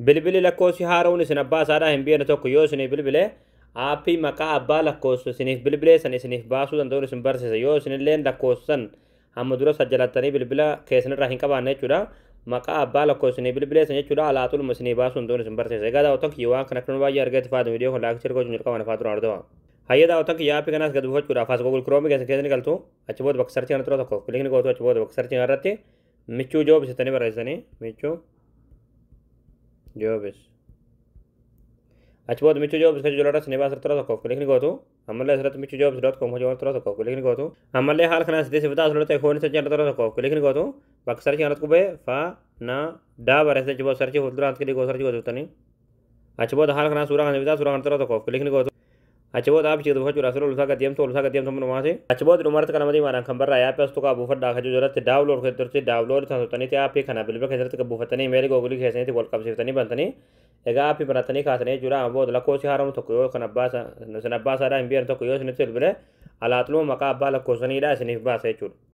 bilbili lakkoofsi haarawun isin abbaa isaadhaa hin beekne tokko yoo isinii bilbile aappii maqaa abbaa lakkoofsa isiniif bilbilee san isiniif baasuu danda'uun isin barsiisa yoo isinilleen lakkoofsan hamma dura sajjalattanii bilbila keessanirraa hin qabaanne jechuudha maqaa abbaa lakkoofsa isinii bilbilee san jechuudha alaatuluma isinii baasuu danda'uun isin barsiisa egaa daawwattan kiyya waan kana kan baay'ee argate faatu viidiyoo kan laakchir gochuun jalqaban faatu ardama hayya daawwattan kiyya aappii kanaas gad buufachuudhaaf as Google Chrome keessatti galtu achi booda bakka sarchii kana tura tokko kilikni gootu achi booda bakka sarchii irratti michuu joob isitanii barreessanii michuu joobis achi booda michuu joobis kan jiru irratti ni baasar tura tokko kilikni gootu ammallee asirratti michuu joobis.com hojii tura tokko kilikni gootu ammallee haala kanaan sitti sifataa asirratti ikoonii sarchii tura tokko kilikni gootu bakka sarchii kanatti qubee fa na daa barreessa achi booda sarchii fuulduraan kilikni gootu sarchii gootu achi booda haala kanaan suuraa kana bitaa suuraa kana tura tokko kilikni gootu achi booda aappii buufachuudhaaf sirrii olusaa gaddeemtu munumaati achi booda dhumarratti kana madiimaadhaan kan barraa aappii as tuqaa buufadhaa kan jirratti daawulood keessatti daawulood kan tuqxaniiti aappii kana bilbila keessatti buufatanii meelii googilii keessanitti wal qabsiiftanii bantanii egaa aappii baratanii kaasanii jechuudha booda lakkoofsi haaramu tokko yoo kan abbaa isaadhaa hin beekne tokko yoo isinitti bilbile alaaxiluma maqaa abbaa lakkoofsaniidha isiniif baasa jechuudha.